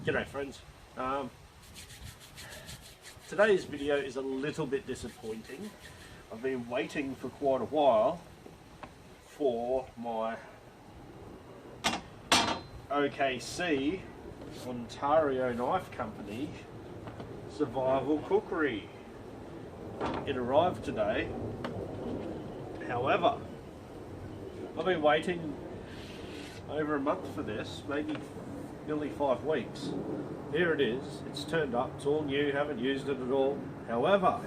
G'day friends. Today's video is a little bit disappointing. I've been waiting for quite a while for my OKC Ontario Knife Company survival cookery. It arrived today. However, I've been waiting over a month for this, maybe nearly 5 weeks. Here it is, it's turned up, it's all new, haven't used it at all. However,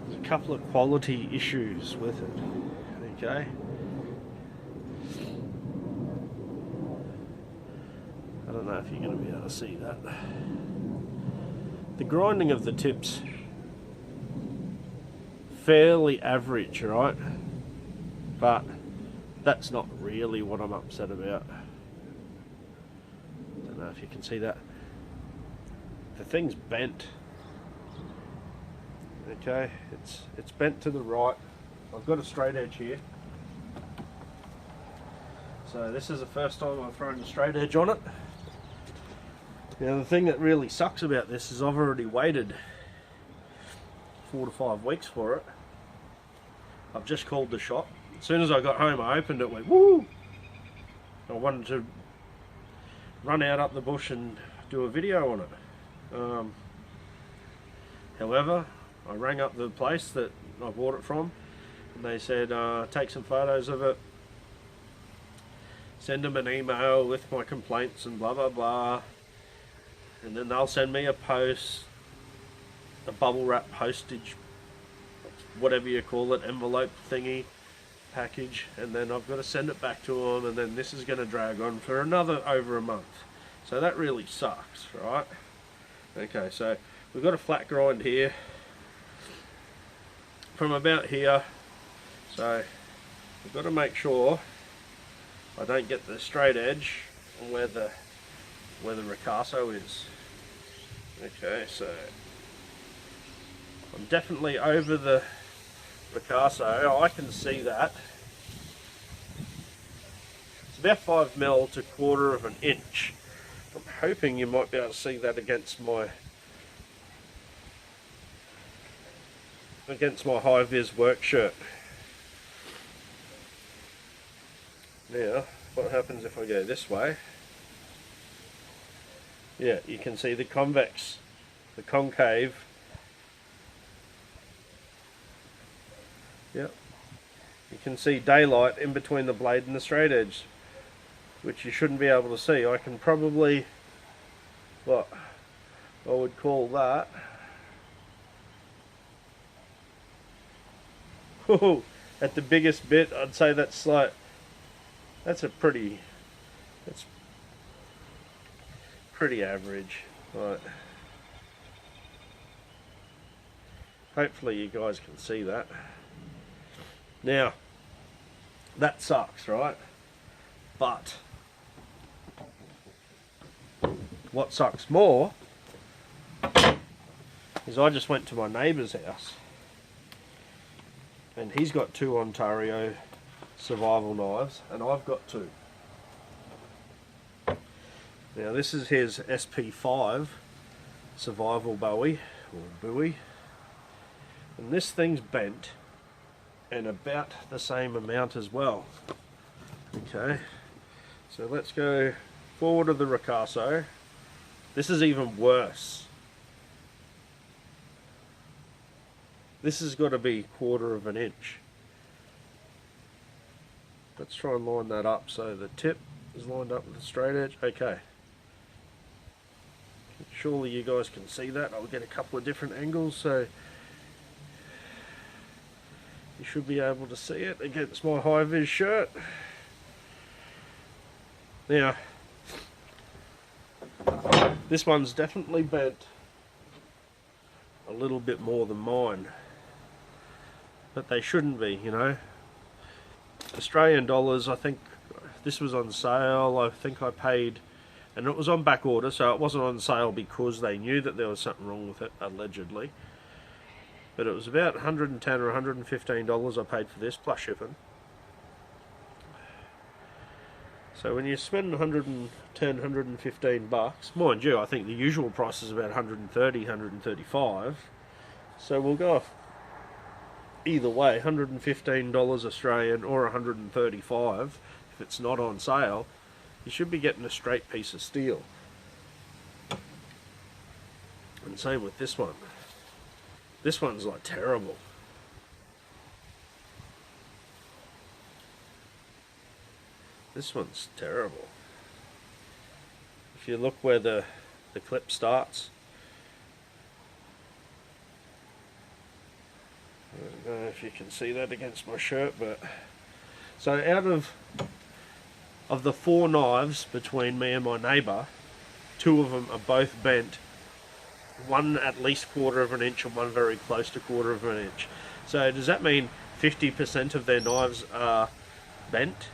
there's a couple of quality issues with it, okay? I don't know if you're going to be able to see that. The grinding of the tips, fairly average, right? But that's not really what I'm upset about. Don't know if you can see that. The thing's bent. Okay, it's bent to the right. I've got a straight edge here. So this is the first time I've thrown a straight edge on it. Now the thing that really sucks about this is I've already waited 4 to 5 weeks for it. I've just called the shop. As soon as I got home, I opened it, went woo! I wanted to run out up the bush and do a video on it. However, I rang up the place that I bought it from, and they said take some photos of it, send them an email with my complaints and blah blah blah, and then they'll send me a post, a bubble wrap postage, whatever you call it, envelope thingy package, and then I've got to send it back to them, and then this is going to drag on for another over a month. So that really sucks, right? Okay, so we've got a flat grind here from about here, so we've got to make sure I don't get the straight edge on where the ricasso is. Okay, so I'm definitely over the ricasso. I can see that. It's about 5mm to 1/4 of an inch. I'm hoping you might be able to see that against my high-vis work shirt. Now, what happens if I go this way? Yeah, you can see the concave. Yep. You can see daylight in between the blade and the straight edge, which you shouldn't be able to see. I can probably, what I would call that, at the biggest bit, I'd say that's pretty average. Right. Hopefully you guys can see that. Now, that sucks, right? But what sucks more is I just went to my neighbour's house, and he's got 2 Ontario survival knives, and I've got 2. Now this is his SP5 survival buoy, and this thing's bent and about the same amount as well. Okay, so let's go forward of the ricasso. This is even worse. This has got to be 1/4 of an inch. Let's try and line that up so the tip is lined up with the straight edge. Okay. Surely you guys can see that. I'll get a couple of different angles so you should be able to see it against my high-vis shirt. Now, this one's definitely bent a little bit more than mine, but they shouldn't be, you know. Australian dollars, I think this was on sale. I think I paid, and it was on back order, so it wasn't on sale because they knew that there was something wrong with it, allegedly. But it was about $110 or $115 I paid for this, plus shipping. So when you spend 110, 115 bucks, mind you, I think the usual price is about 130, 135. So we'll go off either way, $115 Australian or 135 if it's not on sale. You should be getting a straight piece of steel. And same with this one. This one's like terrible. This one's terrible. If you look where the clip starts, I don't know if you can see that against my shirt, but so out of the 4 knives between me and my neighbour, 2 of them are both bent. One at least 1/4 of an inch and one very close to 1/4 of an inch. So does that mean 50% of their knives are bent?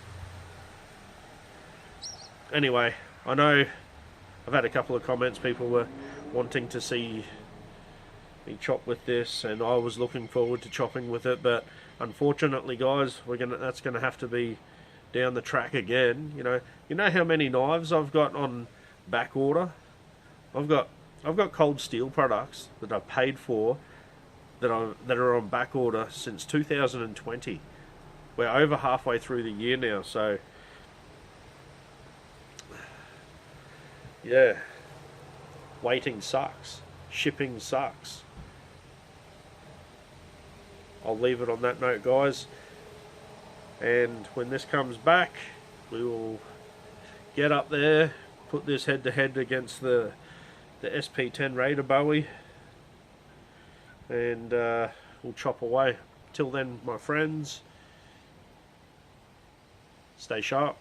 Anyway, I know I've had a couple of comments, people were wanting to see me chop with this, and I was looking forward to chopping with it, but unfortunately guys, that's gonna have to be down the track again. You know how many knives I've got on back order? I've got cold steel products that I've paid for that are on back order since 2020. We're over halfway through the year now, so yeah, waiting sucks, shipping sucks. I'll leave it on that note, guys, and when this comes back we will get up there, put this head to head against the SP10 Raider Bowie, and we'll chop away. Till then, my friends, stay sharp.